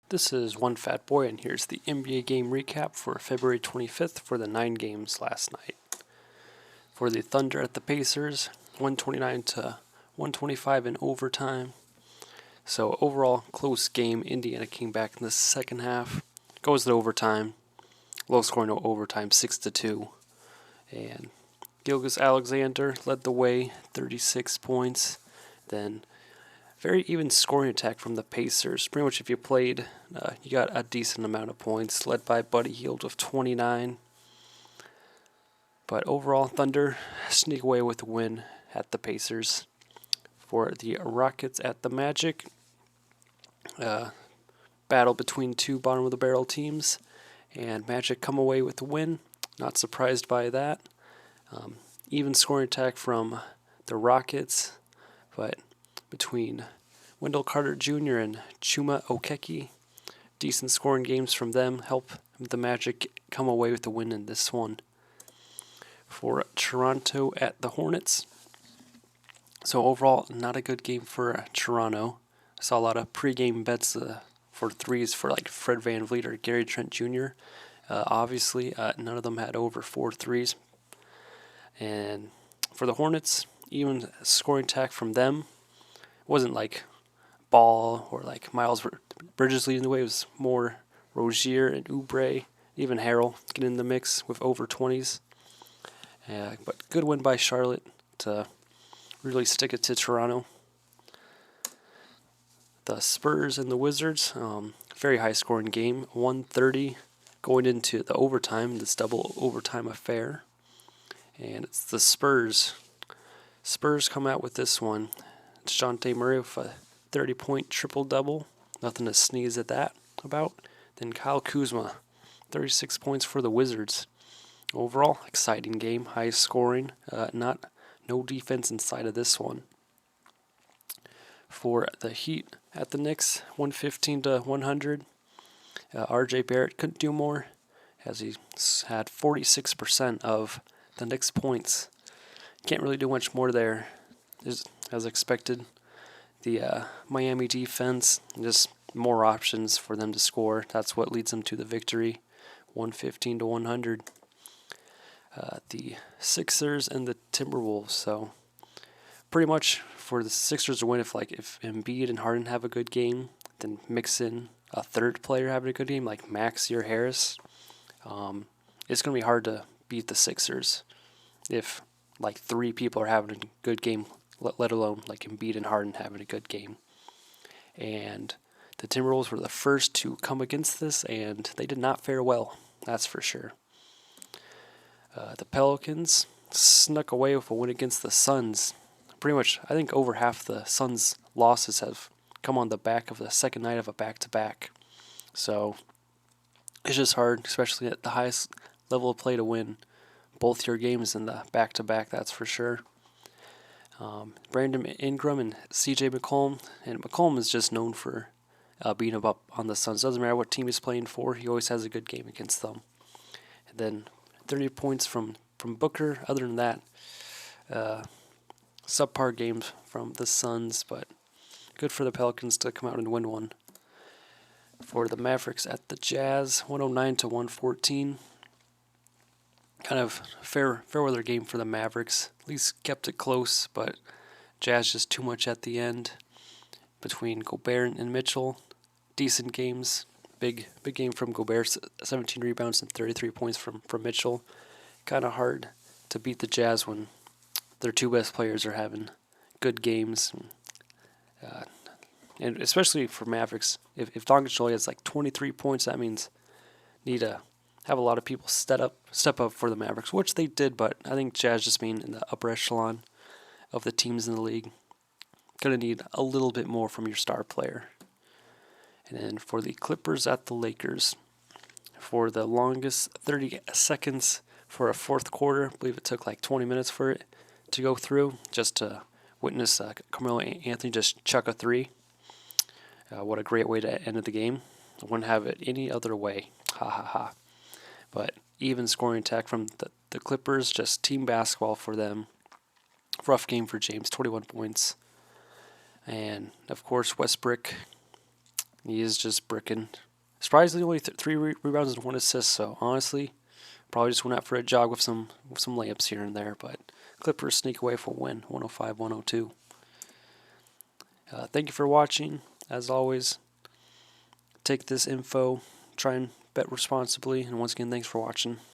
This is One Fat Boy, and here's the NBA game recap for February 25th for the 9 games last night. For the Thunder at the Pacers, 129 to 125 in overtime. So overall, close game. Indiana came back in the second half. Goes to overtime. Low scoring overtime, 6-2. And Gilgeous-Alexander led the way, 36 points. Then very even scoring attack from the Pacers. Pretty much if you played, you got a decent amount of points, led by Buddy Hield with 29. But overall, Thunder sneak away with a win at the Pacers. For the Rockets at the Magic, battle between two bottom-of-the-barrel teams, and Magic come away with a win. Not surprised by that. Even scoring attack from the Rockets, but between Wendell Carter Jr. and Chuma Okeke, decent scoring games from them help the Magic come away with the win in this one. For Toronto at the Hornets, so overall, not a good game for Toronto. I saw a lot of pregame bets for threes for like Fred VanVleet or Gary Trent Jr. Obviously, none of them had over 4 threes. And for the Hornets, even scoring attack from them wasn't like Ball or like Miles Bridges leading the way. It was more Rozier and Oubre, even Harrell getting in the mix with over 20s. But good win by Charlotte to really stick it to Toronto. The Spurs and the Wizards, very high scoring game, 130 going into the overtime, this double overtime affair. And it's the Spurs. Spurs come out with this one. It's DeJounte Murray with a 30-point triple-double. Nothing to sneeze at that about. Then Kyle Kuzma, 36 points for the Wizards. Overall, exciting game, high scoring. No defense inside of this one. For the Heat at the Knicks, 115 to 100. R.J. Barrett couldn't do more, as he had 46% of the Knicks' points. Can't really do much more there, as expected. The Miami defense, just more options for them to score. That's what leads them to the victory, 115 to 100. The Sixers and the Timberwolves. So pretty much for the Sixers to win, if Embiid and Harden have a good game, then mix in a third player having a good game like Maxey or Harris, it's going to be hard to beat the Sixers if like 3 people are having a good game, let alone like Embiid and Harden having a good game. And the Timberwolves were the first to come against this, and they did not fare well, that's for sure. The Pelicans snuck away with a win against the Suns. Pretty much, I think over half the Suns' losses have come on the back of the second night of a back-to-back. So it's just hard, especially at the highest level of play, to win both your games in the back-to-back, that's for sure. Brandon Ingram and C.J. McCollum, and McCollum is just known for being up on the Suns. Doesn't matter what team he's playing for, he always has a good game against them. And then 30 points from Booker. Other than that, subpar games from the Suns, but good for the Pelicans to come out and win one. For the Mavericks at the Jazz, 109 to 114. Kind of fair weather game for the Mavericks. At least kept it close, but Jazz just too much at the end. Between Gobert and Mitchell, decent games. Big game from Gobert, 17 rebounds and 33 points from Mitchell. Kind of hard to beat the Jazz when their 2 best players are having good games. And especially for Mavericks, if Doncic only has like 23 points, that means need to have a lot of people step up for the Mavericks, which they did, but I think Jazz just being in the upper echelon of the teams in the league, going to need a little bit more from your star player. And then for the Clippers at the Lakers, for the longest 30 seconds for a fourth quarter, I believe it took like 20 minutes for it to go through, just to witness Carmelo Anthony just chuck a 3. What a great way to end the game. I wouldn't have it any other way. Ha ha ha. But even scoring attack from the Clippers, just team basketball for them. Rough game for James, 21 points. And, of course, Westbrook He is just bricking. Surprisingly, only 3 rebounds and 1 assist. So honestly, probably just went out for a jog with some layups here and there. But Clippers sneak away for a win, 105-102. Thank you for watching. As always, take this info, try and bet responsibly. And once again, thanks for watching.